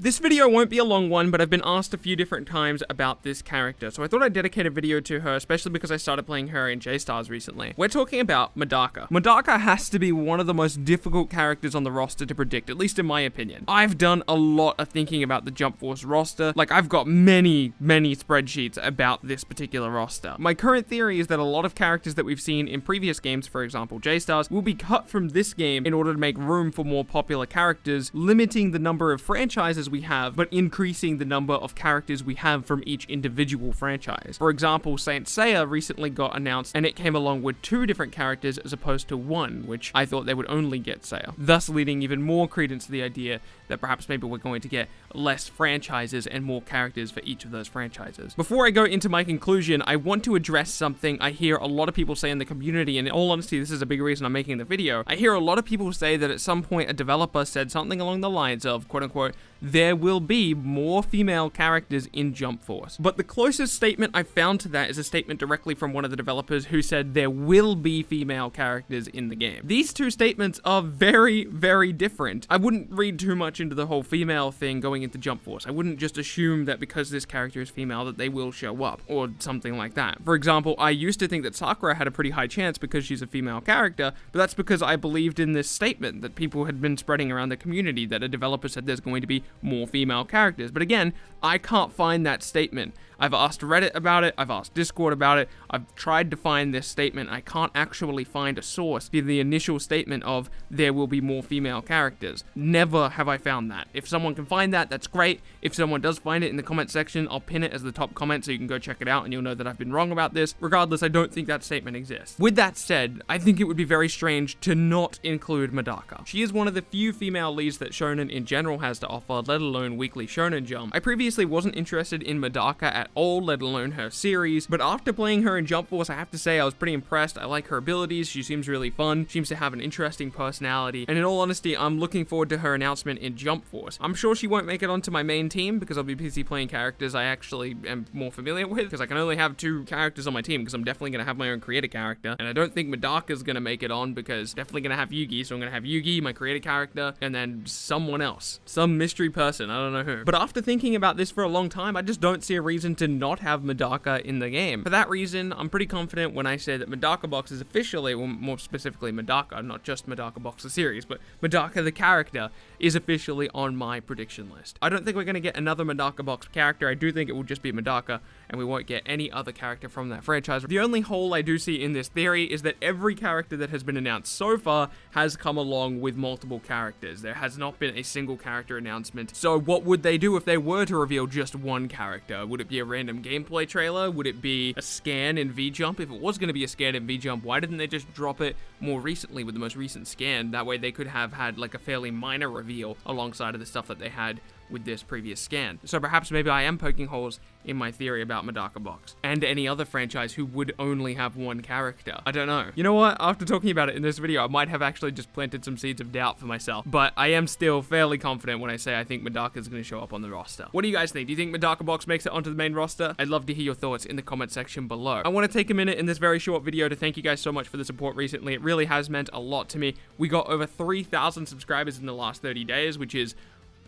This video won't be a long one, but I've been asked a few different times about this character, so I thought I'd dedicate a video to her, especially because I started playing her in Jstars recently. We're talking about Medaka. Medaka has to be one of the most difficult characters on the roster to predict, at least in my opinion. I've done a lot of thinking about the Jump Force roster. Like, I've got many spreadsheets about this particular roster. My current theory is that a lot of characters that we've seen in previous games, for example Jstars, will be cut from this game in order to make room for more popular characters, limiting the number of franchises we have, but increasing the number of characters we have from each individual franchise. For example, Saint Seiya recently got announced, and it came along with 2 different characters as opposed to 1, which I thought they would only get Seiya, thus leading even more credence to the idea that perhaps maybe we're going to get less franchises and more characters for each of those franchises. Before I go into my conclusion, I want to address something I hear a lot of people say in the community, and in all honesty, this is a big reason I'm making the video. I hear a lot of people say that at some point a developer said something along the lines of, quote unquote, there will be more female characters in Jump Force. But the closest statement I found to that is a statement directly from one of the developers who said there will be female characters in the game. These 2 statements are very different. I wouldn't read too much into the whole female thing going into Jump Force. I wouldn't just assume that because this character is female that they will show up, or something like that. For example, I used to think that Sakura had a pretty high chance because she's a female character, but that's because I believed in this statement that people had been spreading around the community, that a developer said there's going to be more female characters. But again, I can't find that statement. I've asked Reddit about it, I've asked Discord about it, I've tried to find this statement. I can't actually find a source for the initial statement of there will be more female characters. Never have I found that. If someone can find that, that's great. If someone does find it in the comment section, I'll pin it as the top comment so you can go check it out and you'll know that I've been wrong about this. Regardless, I don't think that statement exists. With that said, I think it would be very strange to not include Medaka. She is one of the few female leads that Shonen in general has to offer, let alone Weekly Shonen Jump. I previously wasn't interested in Medaka at all, let alone her series, but after playing her in Jump Force, I have to say I was pretty impressed. I like her abilities, she seems really fun, seems to have an interesting personality, and in all honesty, I'm looking forward to her announcement in Jump Force. I'm sure she won't make it onto my main team because I'll be busy playing characters I actually am more familiar with, because I can only have 2 characters on my team because I'm definitely going to have my own creator character, and I don't think Medaka's going to make it on because definitely going to have Yugi, so I'm going to have Yugi, my creator character, and then someone else. Some mystery person, I don't know who. But after thinking about this for a long time, I just don't see a reason to not have Medaka in the game. For that reason, I'm pretty confident when I say that Medaka Box is officially, well, more specifically Medaka, not just Medaka Box the series, but Medaka the character is officially on my prediction list. I don't think we're going to get another Medaka Box character. I do think it will just be Medaka, and we won't get any other character from that franchise. The only hole I do see in this theory is that every character that has been announced so far has come along with multiple characters. There has not been a single character announcement. So what would they do if they were to reveal just one character? Would it be a random gameplay trailer? Would it be a scan in V-Jump? If it was going to be a scan in V-Jump, why didn't they just drop it more recently with the most recent scan? That way they could have had like a fairly minor reveal alongside of the stuff that they had with this previous scan. So perhaps maybe I am poking holes in my theory about Medaka Box and any other franchise who would only have 1 character. I don't know. You know what? After talking about it in this video, I might have actually just planted some seeds of doubt for myself, but I am still fairly confident when I say I think Medaka is going to show up on the roster. What do you guys think? Do you think Medaka Box makes it onto the main roster? I'd love to hear your thoughts in the comment section below. I want to take a minute in this very short video to thank you guys so much for the support recently. It really has meant a lot to me. We got over 3,000 subscribers in the last 30 days, which is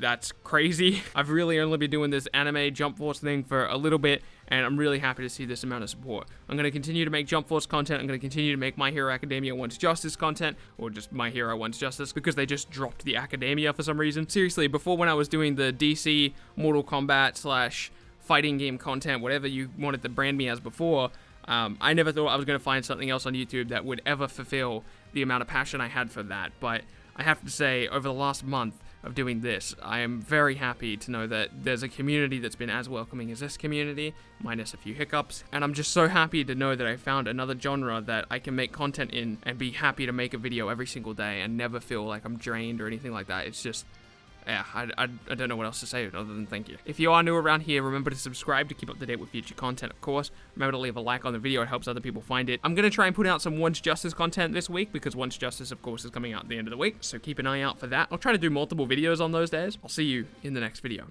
that's crazy. I've really only been doing this anime Jump Force thing for a little bit, and I'm really happy to see this amount of support. I'm going to continue to make Jump Force content. I'm going to continue to make My Hero Academia Wants Justice content, or just My Hero Wants Justice, because they just dropped the Academia for some reason. Seriously, before when I was doing the DC Mortal Kombat / fighting game content, whatever you wanted to brand me as before, I never thought I was going to find something else on YouTube that would ever fulfill the amount of passion I had for that. But I have to say, over the last month of doing this, I am very happy to know that there's a community that's been as welcoming as this community, minus a few hiccups, and I'm just so happy to know that I found another genre that I can make content in and be happy to make a video every single day and never feel like I'm drained or anything like that. It's just, yeah, I don't know what else to say other than thank you. If you are new around here, remember to subscribe to keep up to date with future content, of course. Remember to leave a like on the video, it helps other people find it. I'm going to try and put out some Once Justice content this week, because Once Justice, of course, is coming out at the end of the week, so keep an eye out for that. I'll try to do multiple videos on those days. I'll see you in the next video.